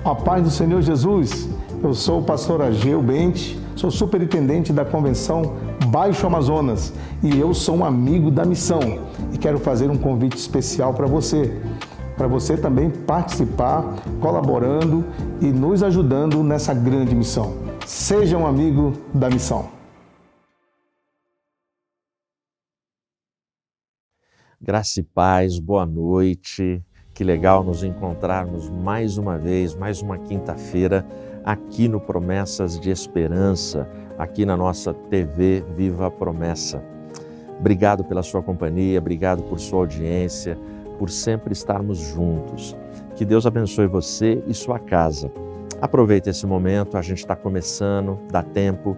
A paz do Senhor Jesus, eu sou o pastor Ageu Bente, sou superintendente da Convenção Baixo Amazonas e eu sou um amigo da missão e quero fazer um convite especial para você também participar, colaborando e nos ajudando nessa grande missão. Seja um amigo da missão. Graça e paz, boa noite. Que legal nos encontrarmos mais uma vez, mais uma quinta-feira, aqui no Promessas de Esperança, aqui na nossa TV Viva a Promessa. Obrigado pela sua companhia, obrigado por sua audiência, por sempre estarmos juntos. Que Deus abençoe você e sua casa. Aproveite esse momento, a gente está começando, dá tempo.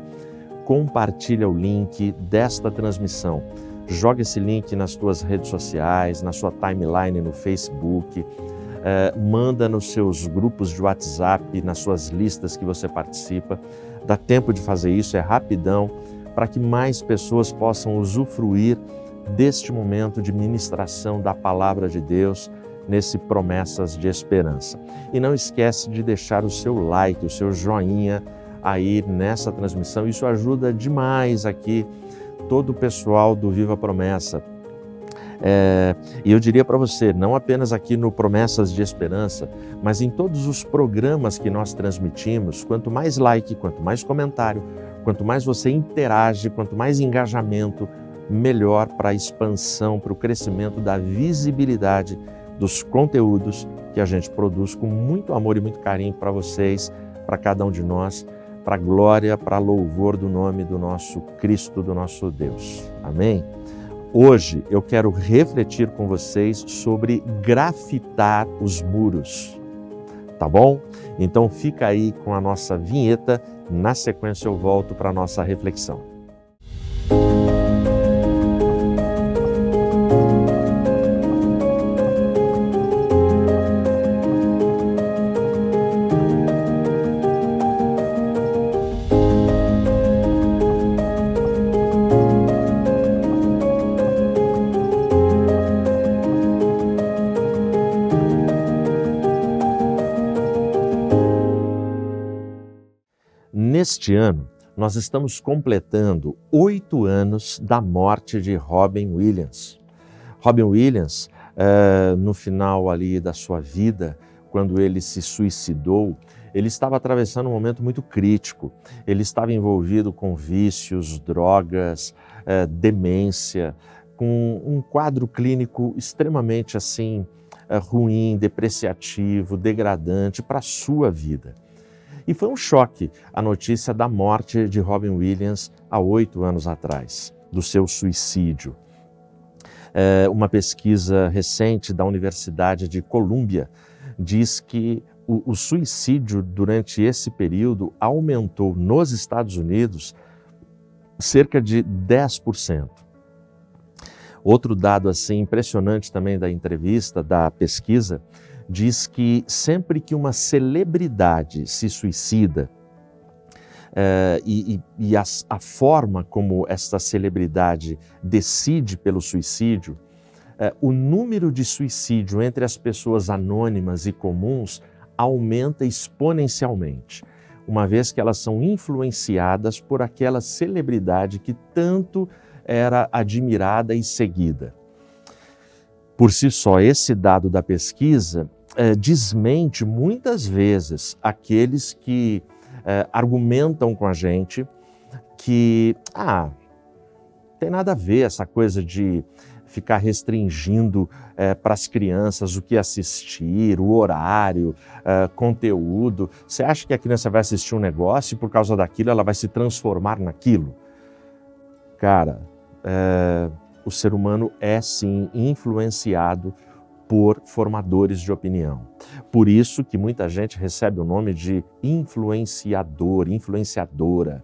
Compartilha o link desta transmissão. Joga esse link nas tuas redes sociais, na sua timeline no Facebook, manda nos seus grupos de WhatsApp, nas suas listas que você participa. Dá tempo de fazer isso, é rapidão, para que mais pessoas possam usufruir deste momento de ministração da Palavra de Deus, nesse Promessas de Esperança. E não esquece de deixar o seu like, o seu joinha aí nessa transmissão, isso ajuda demais aqui todo o pessoal do Viva a Promessa. E eu diria para você, não apenas aqui no Promessas de Esperança, mas em todos os programas que nós transmitimos, quanto mais like, quanto mais comentário, quanto mais você interage, quanto mais engajamento, melhor para a expansão, para o crescimento da visibilidade dos conteúdos que a gente produz com muito amor e muito carinho para vocês, para cada um de nós, para a glória, para louvor do nome do nosso Cristo, do nosso Deus. Amém? Hoje eu quero refletir com vocês sobre grafitar os muros, tá bom? Então fica aí com a nossa vinheta, na sequência eu volto para a nossa reflexão. Neste ano, nós estamos completando 8 anos da morte de Robin Williams. Robin Williams, no final ali da sua vida, quando ele se suicidou, ele estava atravessando um momento muito crítico. Ele estava envolvido com vícios, drogas, demência, com um quadro clínico extremamente assim, ruim, depreciativo, degradante para a sua vida. E foi um choque a notícia da morte de Robin Williams há 8 anos atrás, do seu suicídio. Uma pesquisa recente da Universidade de Colômbia diz que o suicídio durante esse período aumentou nos Estados Unidos cerca de 10%. Outro dado assim impressionante também da entrevista, da pesquisa, diz que sempre que uma celebridade se suicida, a forma como essa celebridade decide pelo suicídio, o número de suicídio entre as pessoas anônimas e comuns aumenta exponencialmente, uma vez que elas são influenciadas por aquela celebridade que tanto era admirada e seguida. Por si só, esse dado da pesquisa desmente muitas vezes aqueles que argumentam com a gente que tem nada a ver essa coisa de ficar restringindo para as crianças o que assistir, o horário, conteúdo. Você acha que a criança vai assistir um negócio e por causa daquilo ela vai se transformar naquilo? Cara, o ser humano é sim influenciado por formadores de opinião. Por isso que muita gente recebe o nome de influenciador, influenciadora.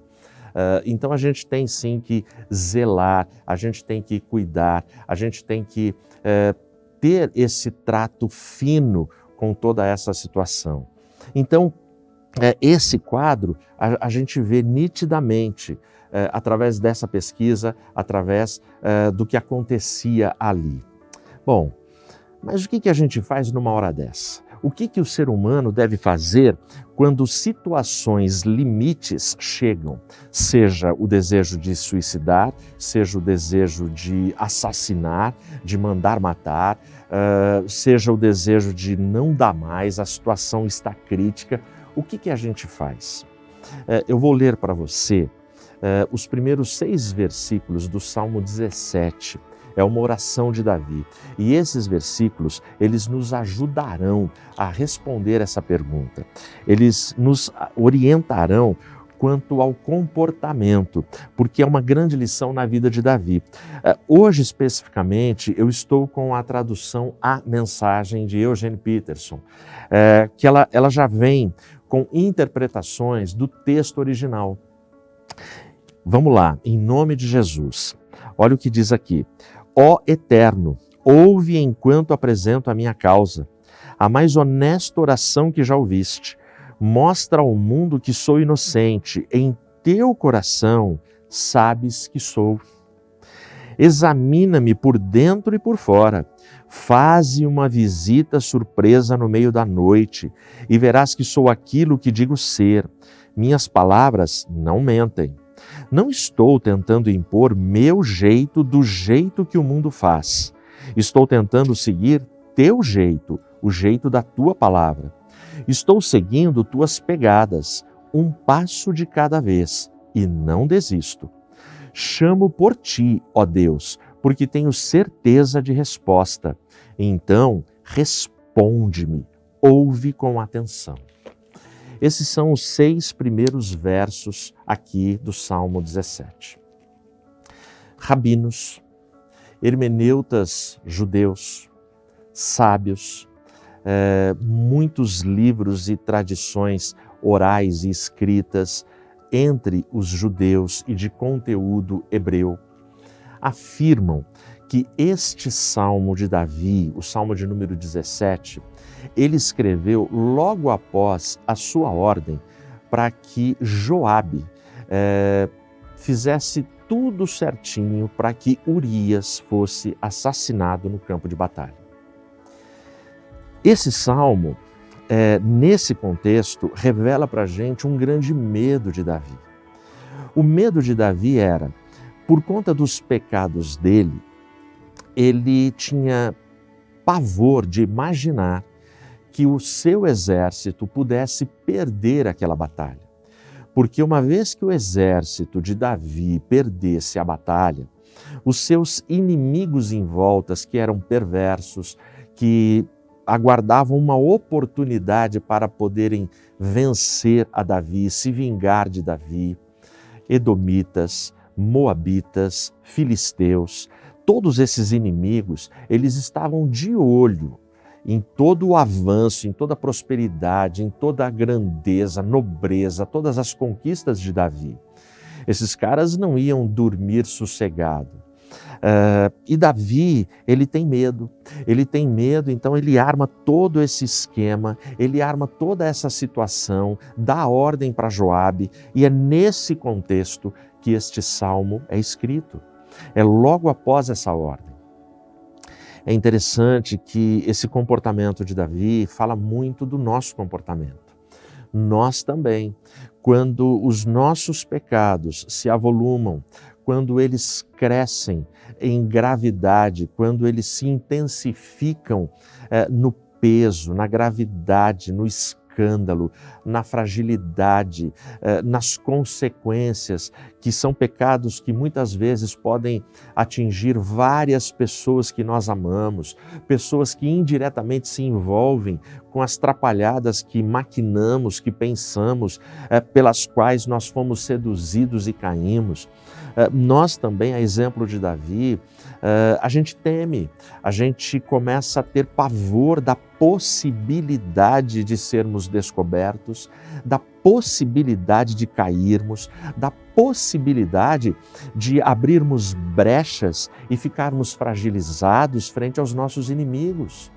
Então a gente tem sim que zelar, a gente tem que cuidar, a gente tem que ter esse trato fino com toda essa situação. Então, esse quadro a gente vê nitidamente através dessa pesquisa, através do que acontecia ali. Bom, mas o que a gente faz numa hora dessa? O que o ser humano deve fazer quando situações limites chegam? Seja o desejo de suicidar, seja o desejo de assassinar, de mandar matar, seja o desejo de não dar mais, a situação está crítica. O que a gente faz? Eu vou ler para você os primeiros 6 versículos do Salmo 17. É uma oração de Davi. E esses versículos, eles nos ajudarão a responder essa pergunta. Eles nos orientarão quanto ao comportamento, porque é uma grande lição na vida de Davi. Hoje, especificamente, eu estou com a tradução A Mensagem de Eugene Peterson, que ela já vem com interpretações do texto original. Vamos lá, em nome de Jesus. Olha o que diz aqui. Ó Eterno, ouve enquanto apresento a minha causa, a mais honesta oração que já ouviste. Mostra ao mundo que sou inocente, em teu coração sabes que sou. Examina-me por dentro e por fora. Faze uma visita surpresa no meio da noite e verás que sou aquilo que digo ser. Minhas palavras não mentem. Não estou tentando impor meu jeito do jeito que o mundo faz. Estou tentando seguir teu jeito, o jeito da tua palavra. Estou seguindo tuas pegadas, um passo de cada vez, e não desisto. Chamo por ti, ó Deus, porque tenho certeza de resposta. Então, responde-me, ouve com atenção. Esses são os 6 primeiros versos aqui do Salmo 17. Rabinos, hermeneutas judeus, sábios, muitos livros e tradições orais e escritas entre os judeus e de conteúdo hebreu, afirmam que este Salmo de Davi, o Salmo de número 17, ele escreveu logo após a sua ordem para que Joabe fizesse tudo certinho para que Urias fosse assassinado no campo de batalha. Esse salmo, nesse contexto, revela para a gente um grande medo de Davi. O medo de Davi era, por conta dos pecados dele, ele tinha pavor de imaginar que o seu exército pudesse perder aquela batalha. Porque uma vez que o exército de Davi perdesse a batalha, os seus inimigos em voltas, que eram perversos, que aguardavam uma oportunidade para poderem vencer a Davi, se vingar de Davi, edomitas, moabitas, filisteus, todos esses inimigos, eles estavam de olho em todo o avanço, em toda a prosperidade, em toda a grandeza, nobreza, todas as conquistas de Davi. Esses caras não iam dormir sossegado. E Davi, ele tem medo, então ele arma todo esse esquema, ele arma toda essa situação, dá ordem para Joabe, e é nesse contexto que este salmo é escrito. É logo após essa ordem. É interessante que esse comportamento de Davi fala muito do nosso comportamento. Nós também, quando os nossos pecados se avolumam, quando eles crescem em gravidade, quando eles se intensificam no peso, na gravidade, no escândalo, na fragilidade, nas consequências, que são pecados que muitas vezes podem atingir várias pessoas que nós amamos, pessoas que indiretamente se envolvem com as trapalhadas que maquinamos, que pensamos, pelas quais nós fomos seduzidos e caímos. Nós também, a exemplo de Davi, a gente teme, a gente começa a ter pavor da possibilidade de sermos descobertos, da possibilidade de cairmos, da possibilidade de abrirmos brechas e ficarmos fragilizados frente aos nossos inimigos.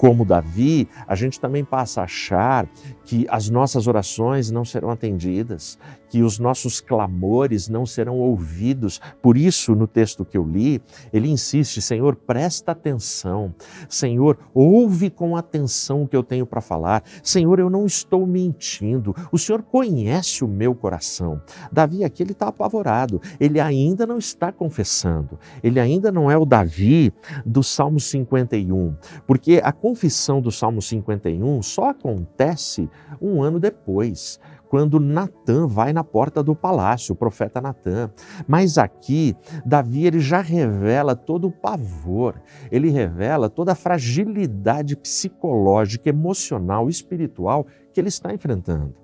como Davi, a gente também passa a achar que as nossas orações não serão atendidas, que os nossos clamores não serão ouvidos. Por isso, no texto que eu li, ele insiste: Senhor, presta atenção. Senhor, ouve com atenção o que eu tenho para falar. Senhor, eu não estou mentindo. O Senhor conhece o meu coração. Davi aqui, ele está apavorado. Ele ainda não está confessando. Ele ainda não é o Davi do Salmo 51, porque a confissão do Salmo 51 só acontece um ano depois, quando Natã vai na porta do palácio, o profeta Natã. Mas aqui, Davi, ele já revela todo o pavor, ele revela toda a fragilidade psicológica, emocional, espiritual que ele está enfrentando.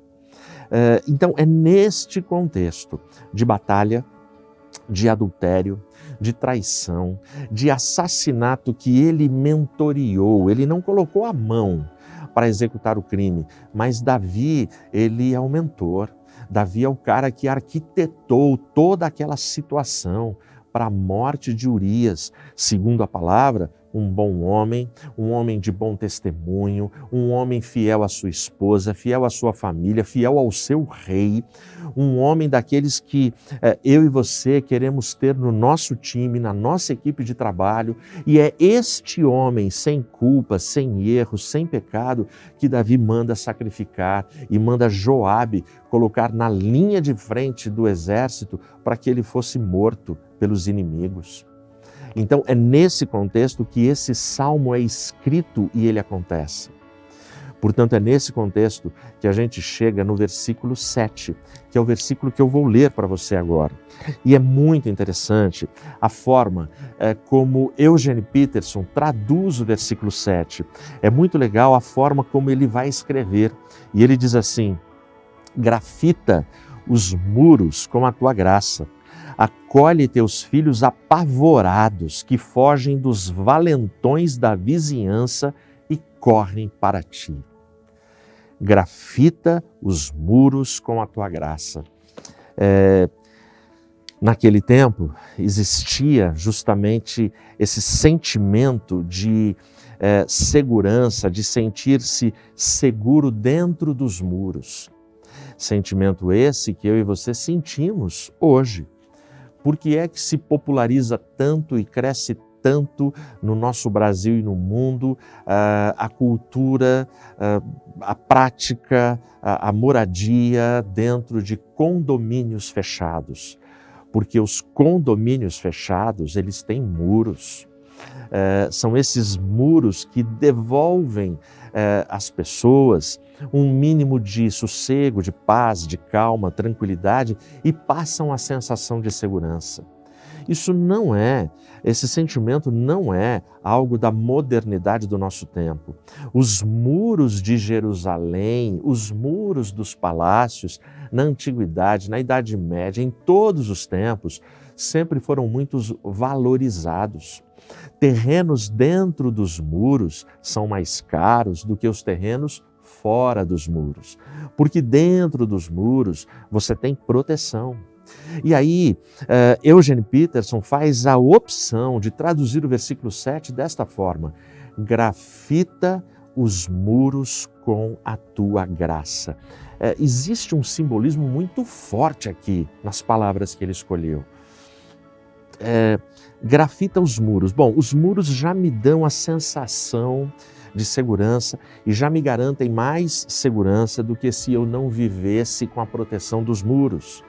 Então, é neste contexto de batalha, de adultério, de traição, de assassinato que ele mentoriou, ele não colocou a mão para executar o crime, mas Davi, ele é o mentor. Davi é o cara que arquitetou toda aquela situação para a morte de Urias, segundo a palavra, um bom homem, um homem de bom testemunho, um homem fiel à sua esposa, fiel à sua família, fiel ao seu rei, um homem daqueles que eu e você queremos ter no nosso time, na nossa equipe de trabalho, e é este homem sem culpa, sem erro, sem pecado, que Davi manda sacrificar e manda Joabe colocar na linha de frente do exército para que ele fosse morto pelos inimigos. Então, é nesse contexto que esse salmo é escrito e ele acontece. Portanto, é nesse contexto que a gente chega no versículo 7, que é o versículo que eu vou ler para você agora. E é muito interessante a forma como Eugene Peterson traduz o versículo 7. É muito legal a forma como ele vai escrever. E ele diz assim: grafita os muros com a tua graça. Acolhe teus filhos apavorados que fogem dos valentões da vizinhança e correm para ti. Grafita os muros com a tua graça. Naquele tempo existia justamente esse sentimento de segurança, de sentir-se seguro dentro dos muros. Sentimento esse que eu e você sentimos hoje. Por que é que se populariza tanto e cresce tanto no nosso Brasil e no mundo a cultura, a prática, a moradia dentro de condomínios fechados? Porque os condomínios fechados, eles têm muros. São esses muros que devolvem às pessoas um mínimo de sossego, de paz, de calma, tranquilidade e passam a sensação de segurança. Esse sentimento não é algo da modernidade do nosso tempo. Os muros de Jerusalém, os muros dos palácios, na antiguidade, na Idade Média, em todos os tempos, sempre foram muito valorizados. Terrenos dentro dos muros são mais caros do que os terrenos fora dos muros, porque dentro dos muros você tem proteção. E aí, Eugene Peterson faz a opção de traduzir o versículo 7 desta forma: grafita os muros com a tua graça. Existe um simbolismo muito forte aqui nas palavras que ele escolheu. Grafita os muros. Bom, os muros já me dão a sensação de segurança e já me garantem mais segurança do que se eu não vivesse com a proteção dos muros.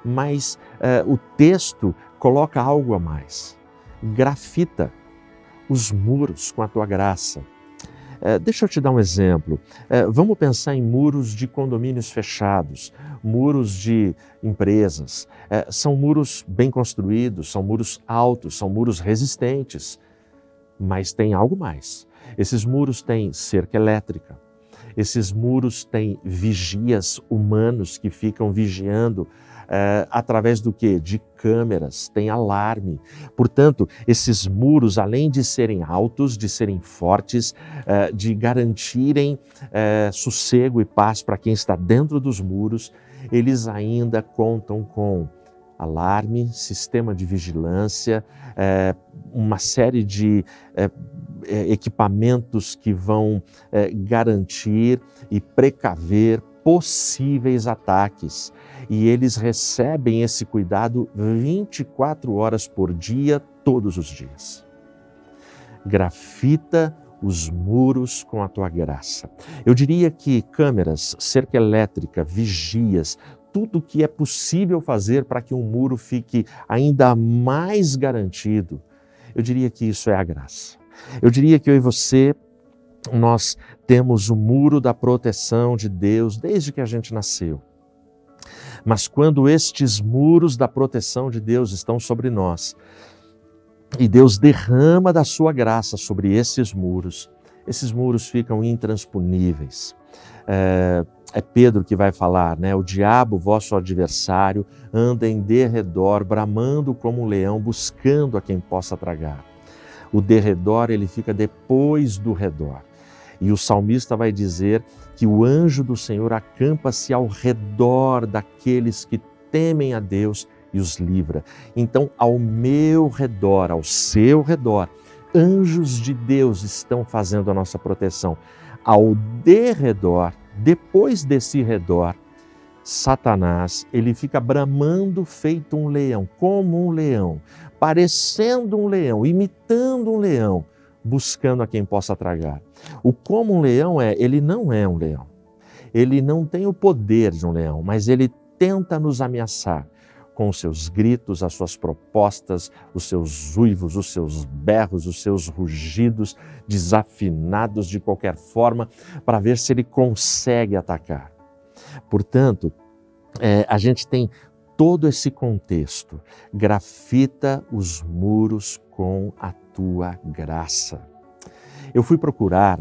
Mas o texto coloca algo a mais. Grafita os muros com a tua graça. Deixa eu te dar um exemplo. Vamos pensar em muros de condomínios fechados, muros de empresas. São muros bem construídos, são muros altos, são muros resistentes. Mas tem algo mais. Esses muros têm cerca elétrica. Esses muros têm vigias humanos que ficam vigiando através do quê? De câmeras, tem alarme. Portanto, esses muros, além de serem altos, de serem fortes, de garantirem sossego e paz para quem está dentro dos muros, eles ainda contam com alarme, sistema de vigilância, uma série de equipamentos que vão garantir e precaver possíveis ataques. E eles recebem esse cuidado 24 horas por dia, todos os dias. Grafita os muros com a tua graça. Eu diria que câmeras, cerca elétrica, vigias, tudo que é possível fazer para que um muro fique ainda mais garantido, eu diria que isso é a graça. Eu diria que eu e você, nós temos o muro da proteção de Deus desde que a gente nasceu. Mas quando estes muros da proteção de Deus estão sobre nós, e Deus derrama da sua graça sobre esses muros ficam intransponíveis. É Pedro que vai falar, né? O diabo, vosso adversário, anda em derredor, bramando como um leão, buscando a quem possa tragar. O derredor, ele fica depois do redor. E o salmista vai dizer que o anjo do Senhor acampa-se ao redor daqueles que temem a Deus e os livra. Então, ao meu redor, ao seu redor, anjos de Deus estão fazendo a nossa proteção. Ao derredor, depois desse redor, Satanás, ele fica bramando feito um leão, como um leão, parecendo um leão, imitando um leão, buscando a quem possa tragar. O como um leão ele não é um leão. Ele não tem o poder de um leão, mas ele tenta nos ameaçar com os seus gritos, as suas propostas, os seus uivos, os seus berros, os seus rugidos desafinados de qualquer forma, para ver se ele consegue atacar. Portanto, a gente tem todo esse contexto. Grafita os muros com a tua graça. Eu fui procurar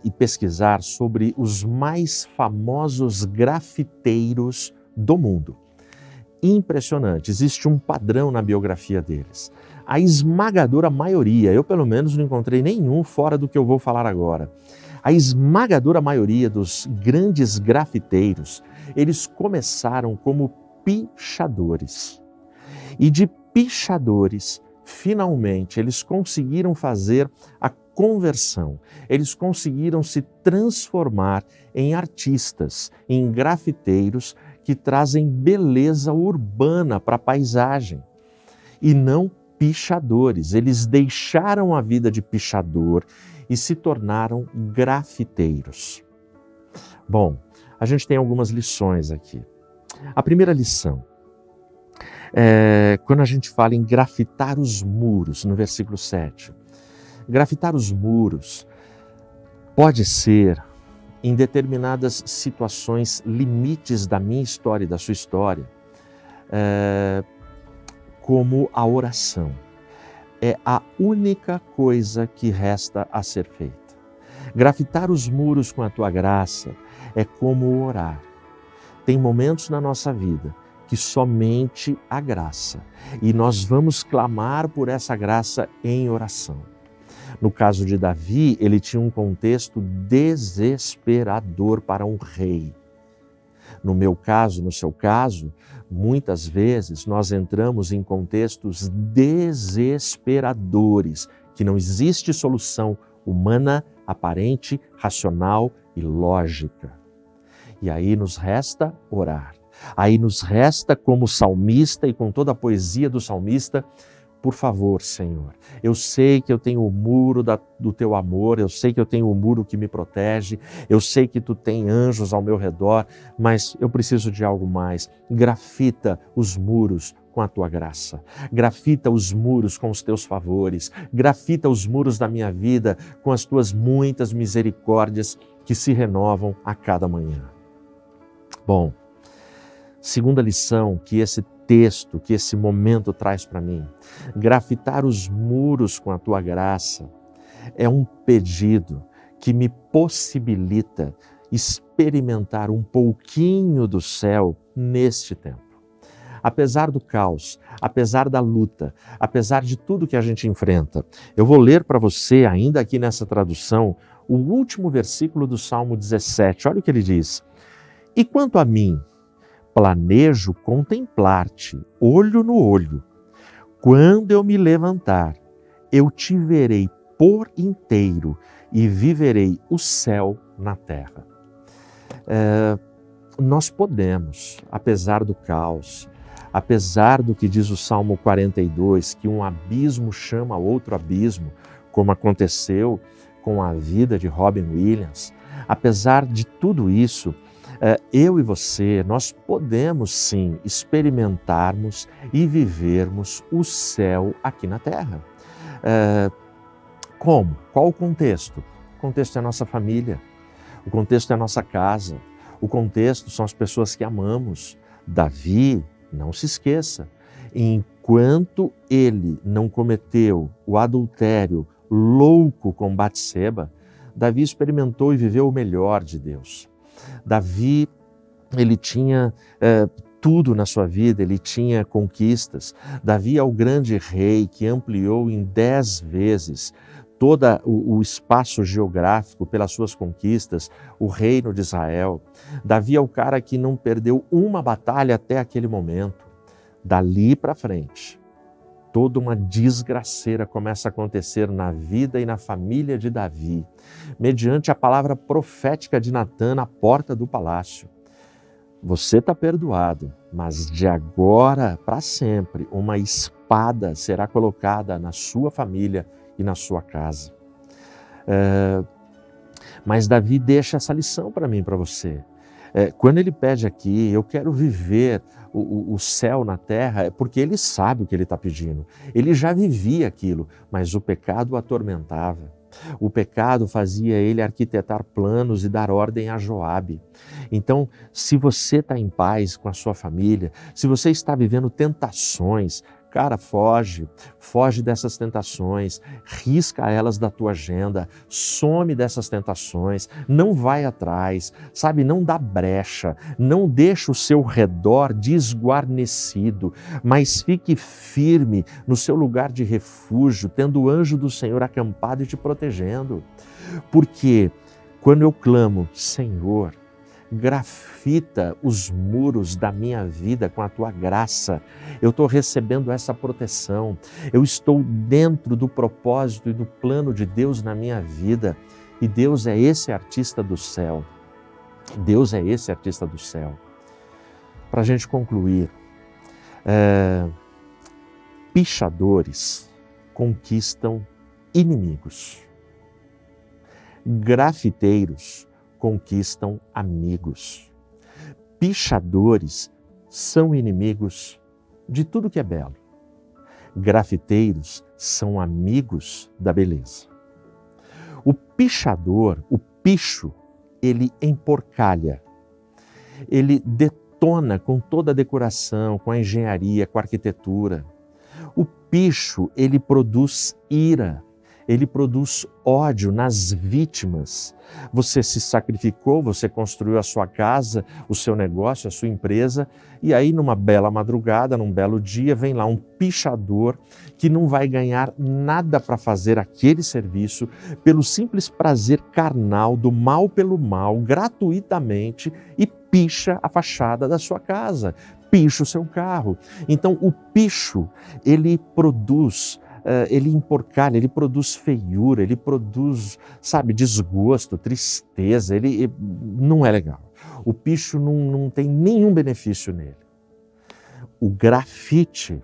e pesquisar sobre os mais famosos grafiteiros do mundo. Impressionante, existe um padrão na biografia deles. A esmagadora maioria, eu pelo menos não encontrei nenhum fora do que eu vou falar agora. A esmagadora maioria dos grandes grafiteiros, eles começaram como pichadores. E de pichadores, finalmente, eles conseguiram fazer a conversão. Eles conseguiram se transformar em artistas, em grafiteiros que trazem beleza urbana para a paisagem. E não pichadores. Eles deixaram a vida de pichador e se tornaram grafiteiros. Bom, a gente tem algumas lições aqui. A primeira lição é quando a gente fala em grafitar os muros, no versículo 7. Grafitar os muros pode ser, em determinadas situações, limites da minha história e da sua história, como a oração. É a única coisa que resta a ser feita. Grafitar os muros com a tua graça é como orar. Tem momentos na nossa vida que somente a graça, e nós vamos clamar por essa graça em oração. No caso de Davi, ele tinha um contexto desesperador para um rei. No meu caso, no seu caso, muitas vezes nós entramos em contextos desesperadores, que não existe solução humana, aparente, racional e lógica. E aí nos resta orar. Aí nos resta, como salmista e com toda a poesia do salmista, por favor, Senhor, eu sei que eu tenho o muro do teu amor, eu sei que eu tenho o muro que me protege, eu sei que tu tem anjos ao meu redor, mas eu preciso de algo mais. Grafita os muros com a tua graça, grafita os muros com os teus favores, grafita os muros da minha vida com as tuas muitas misericórdias que se renovam a cada manhã. Bom, segunda lição que esse texto, que esse momento traz para mim. Grafitar os muros com a tua graça é um pedido que me possibilita experimentar um pouquinho do céu neste tempo. Apesar do caos, apesar da luta, apesar de tudo que a gente enfrenta, eu vou ler para você, ainda aqui nessa tradução, o último versículo do Salmo 17. Olha o que ele diz. E quanto a mim, planejo contemplar-te, olho no olho. Quando eu me levantar, eu te verei por inteiro e viverei o céu na terra. Nós podemos, apesar do caos, apesar do que diz o Salmo 42, que um abismo chama outro abismo, como aconteceu com a vida de Robin Williams, apesar de tudo isso, eu e você, nós podemos sim experimentarmos e vivermos o céu aqui na terra. Como? Qual o contexto? O contexto é a nossa família, o contexto é a nossa casa, o contexto são as pessoas que amamos. Davi, não se esqueça, enquanto ele não cometeu o adultério louco com Batseba, Davi experimentou e viveu o melhor de Deus. Davi, ele tinha tudo na sua vida, ele tinha conquistas. Davi é o grande rei que ampliou em 10 vezes todo o espaço geográfico pelas suas conquistas, o reino de Israel. Davi é o cara que não perdeu uma batalha até aquele momento. Dali para frente, toda uma desgraceira começa a acontecer na vida e na família de Davi, mediante a palavra profética de Natã na porta do palácio. Você está perdoado, mas de agora para sempre, uma espada será colocada na sua família e na sua casa. Mas Davi deixa essa lição para mim e para você. Quando ele pede aqui, eu quero viver o céu na terra, é porque ele sabe o que ele está pedindo. Ele já vivia aquilo, mas o pecado o atormentava. O pecado fazia ele arquitetar planos e dar ordem a Joabe. Então, se você está em paz com a sua família, se você está vivendo tentações, cara, foge dessas tentações, risca elas da tua agenda, some dessas tentações, não vai atrás, sabe, não dá brecha, não deixa o seu redor desguarnecido, mas fique firme no seu lugar de refúgio, tendo o anjo do Senhor acampado e te protegendo. Porque quando eu clamo, Senhor, grafita os muros da minha vida com a tua graça. Eu estou recebendo essa proteção. Eu estou dentro do propósito e do plano de Deus na minha vida. E Deus é esse artista do céu. Deus é esse artista do céu. Para a gente concluir, pichadores conquistam inimigos. Grafiteiros conquistam amigos. Pichadores são inimigos de tudo que é belo. Grafiteiros são amigos da beleza. O pichador, o picho, ele emporcalha, ele detona com toda a decoração, com a engenharia, com a arquitetura. O picho, ele produz ira, ele produz ódio nas vítimas. Você se sacrificou, você construiu a sua casa, o seu negócio, a sua empresa, e aí numa bela madrugada, num belo dia, vem lá um pichador que não vai ganhar nada para fazer aquele serviço, pelo simples prazer carnal do mal pelo mal, gratuitamente, e picha a fachada da sua casa, picha o seu carro. Então o picho, ele produz ele emporcalha, ele produz feiura, ele produz, sabe, desgosto, tristeza, ele não é legal. O picho não tem nenhum benefício nele. O grafite,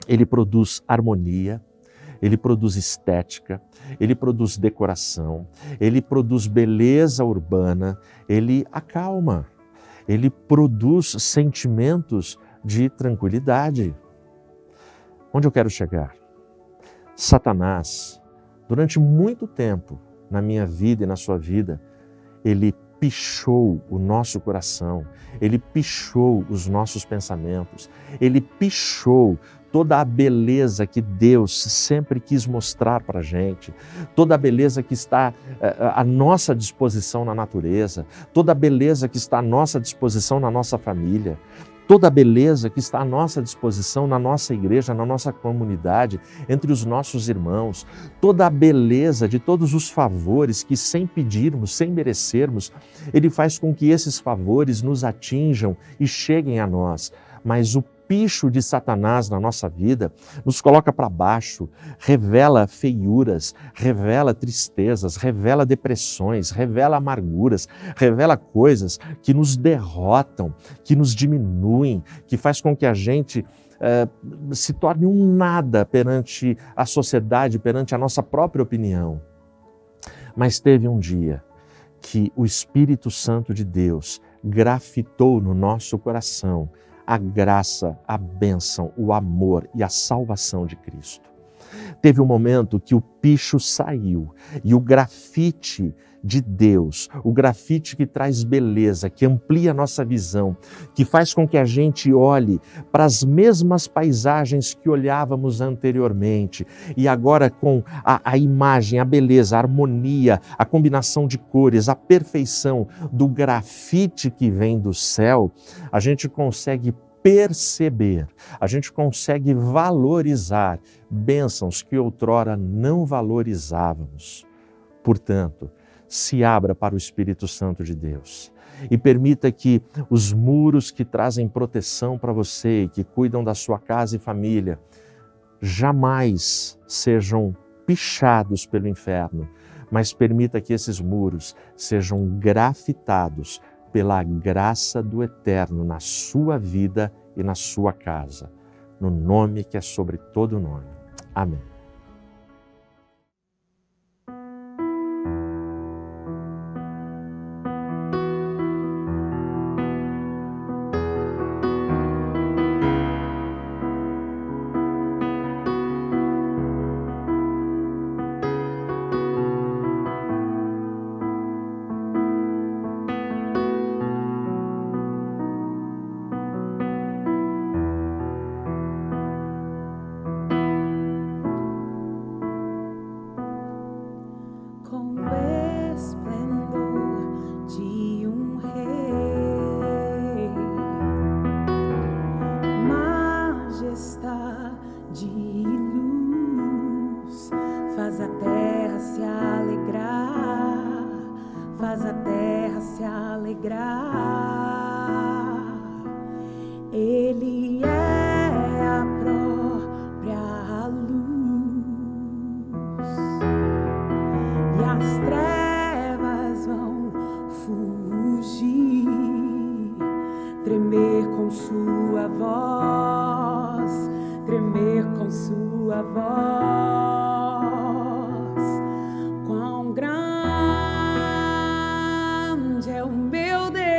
ele produz harmonia, ele produz estética, ele produz decoração, ele produz beleza urbana, ele acalma, ele produz sentimentos de tranquilidade. Onde eu quero chegar? Satanás, durante muito tempo na minha vida e na sua vida, ele pichou o nosso coração, ele pichou os nossos pensamentos, ele pichou toda a beleza que Deus sempre quis mostrar para a gente, toda a beleza que está à nossa disposição na natureza, toda a beleza que está à nossa disposição na nossa família, toda a beleza que está à nossa disposição na nossa igreja, na nossa comunidade, entre os nossos irmãos, toda a beleza de todos os favores que, sem pedirmos, sem merecermos, Ele faz com que esses favores nos atinjam e cheguem a nós. Mas o picho de Satanás na nossa vida, nos coloca para baixo, revela feiuras, revela tristezas, revela depressões, revela amarguras, revela coisas que nos derrotam, que nos diminuem, que faz com que a gente se torne um nada perante a sociedade, perante a nossa própria opinião. Mas teve um dia que o Espírito Santo de Deus grafitou no nosso coração a graça, a bênção, o amor e a salvação de Cristo. Teve um momento que o picho saiu e o grafite de Deus, o grafite que traz beleza, que amplia a nossa visão, que faz com que a gente olhe para as mesmas paisagens que olhávamos anteriormente e agora com a imagem, a beleza, a harmonia, a combinação de cores, a perfeição do grafite que vem do céu, a gente consegue perceber, a gente consegue valorizar bênçãos que outrora não valorizávamos. Portanto, se abra para o Espírito Santo de Deus e permita que os muros que trazem proteção para você e que cuidam da sua casa e família jamais sejam pichados pelo inferno, mas permita que esses muros sejam grafitados pela graça do Eterno na sua vida e na sua casa, no nome que é sobre todo nome. Amém. Ele é a própria luz e as trevas vão fugir, tremer com sua voz, tremer com sua voz. Quão grande é o meu Deus!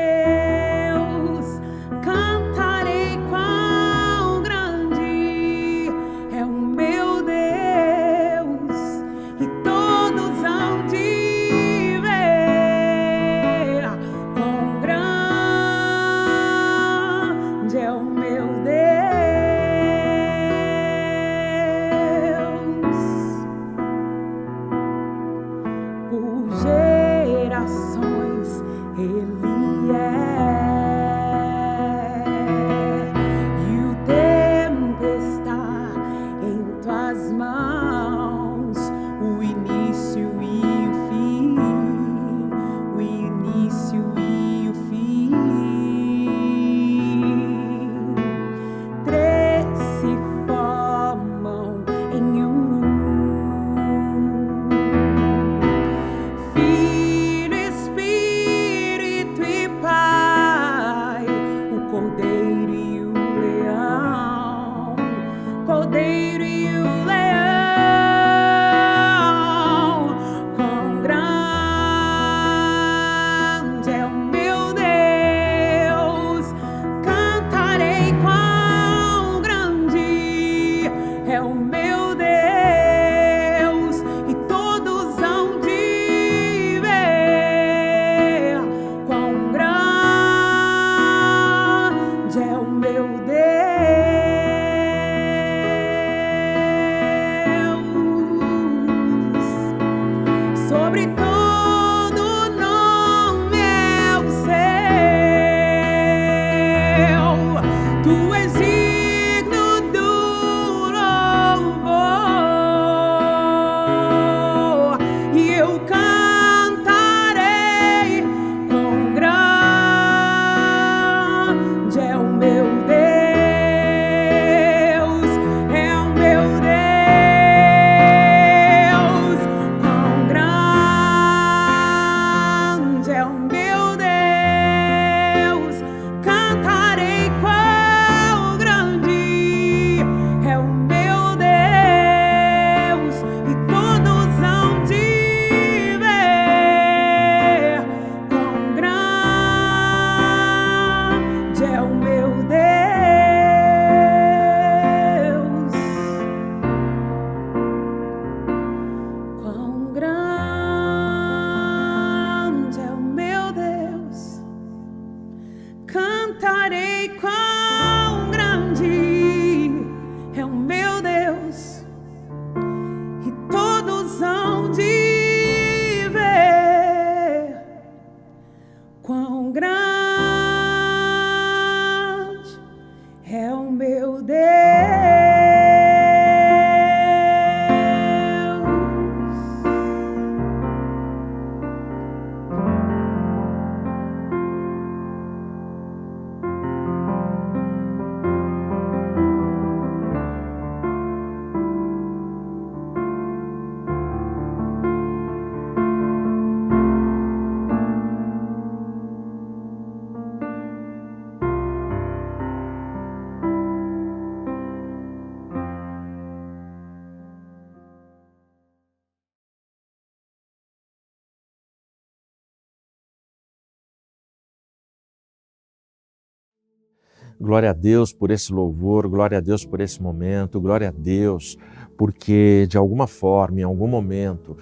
Glória a Deus por esse louvor, glória a Deus por esse momento, glória a Deus porque de alguma forma, em algum momento,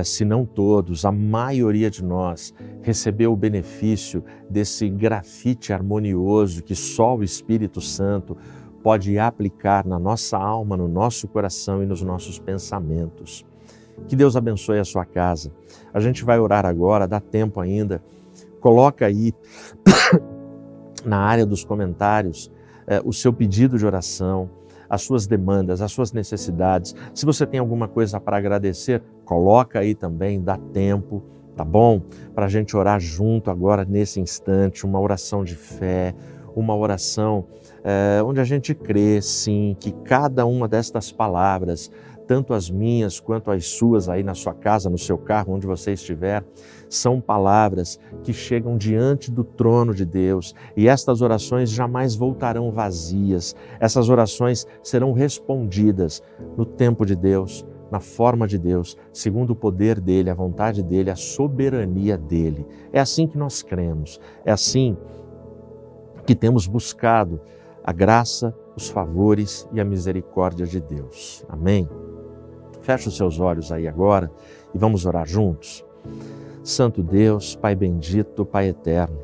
se não todos, a maioria de nós recebeu o benefício desse grafite harmonioso que só o Espírito Santo pode aplicar na nossa alma, no nosso coração e nos nossos pensamentos. Que Deus abençoe a sua casa. A gente vai orar agora, dá tempo ainda. Coloca aí na área dos comentários o seu pedido de oração, as suas demandas, as suas necessidades. Se você tem alguma coisa para agradecer, coloca aí também, dá tempo, tá bom? Para a gente orar junto agora nesse instante, uma oração de fé, uma oração onde a gente crê, sim, que cada uma destas palavras, tanto as minhas quanto as suas aí na sua casa, no seu carro, onde você estiver, são palavras que chegam diante do trono de Deus e estas orações jamais voltarão vazias. Essas orações serão respondidas no tempo de Deus, na forma de Deus, segundo o poder dEle, a vontade dEle, a soberania dEle. É assim que nós cremos, é assim que temos buscado a graça, os favores e a misericórdia de Deus. Amém? Feche os seus olhos aí agora e vamos orar juntos. Santo Deus, Pai bendito, Pai eterno,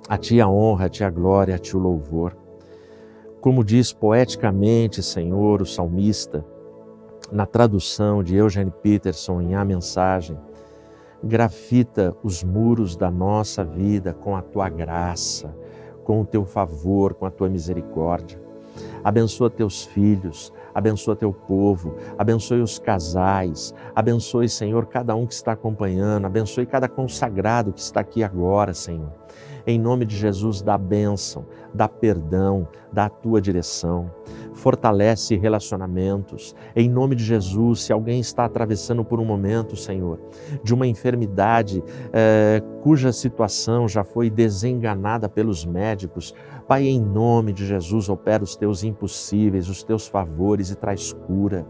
a Ti a honra, a Ti a glória, a Ti o louvor. Como diz poeticamente, Senhor, o salmista, na tradução de Eugene Peterson em A Mensagem, grafita os muros da nossa vida com a Tua graça, com o Teu favor, com a Tua misericórdia. Abençoa Teus filhos, abençoa Teu povo, abençoe os casais, abençoe, Senhor, cada um que está acompanhando, abençoe cada consagrado que está aqui agora, Senhor. Em nome de Jesus, dá bênção, dá perdão, dá a Tua direção, fortalece relacionamentos. Em nome de Jesus, se alguém está atravessando por um momento, Senhor, de uma enfermidade cuja situação já foi desenganada pelos médicos, Pai, em nome de Jesus, opera os Teus impossíveis, os Teus favores e traz cura.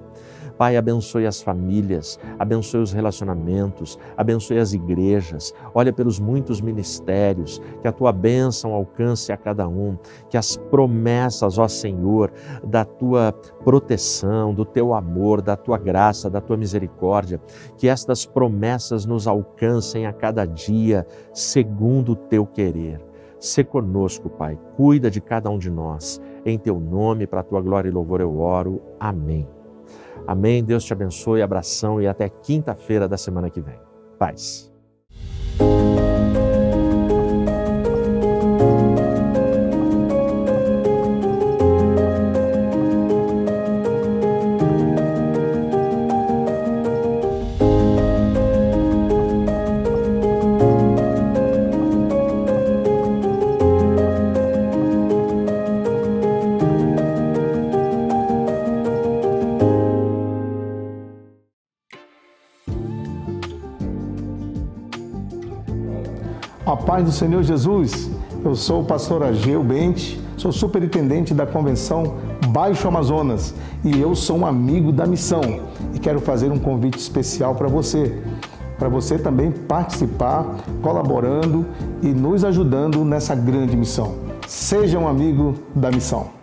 Pai, abençoe as famílias, abençoe os relacionamentos, abençoe as igrejas, olha pelos muitos ministérios, que a Tua bênção alcance a cada um, que as promessas, ó Senhor, da Tua proteção, do Teu amor, da Tua graça, da Tua misericórdia, que estas promessas nos alcancem a cada dia, segundo o Teu querer. Sê conosco, Pai, cuida de cada um de nós. Em Teu nome, para a Tua glória e louvor eu oro. Amém. Amém. Deus te abençoe, abração e até quinta-feira da semana que vem. Paz. A paz do Senhor Jesus, eu sou o pastor Ageu Bente, sou superintendente da Convenção Baixo Amazonas e eu sou um amigo da missão e quero fazer um convite especial para você também participar, colaborando e nos ajudando nessa grande missão. Seja um amigo da missão.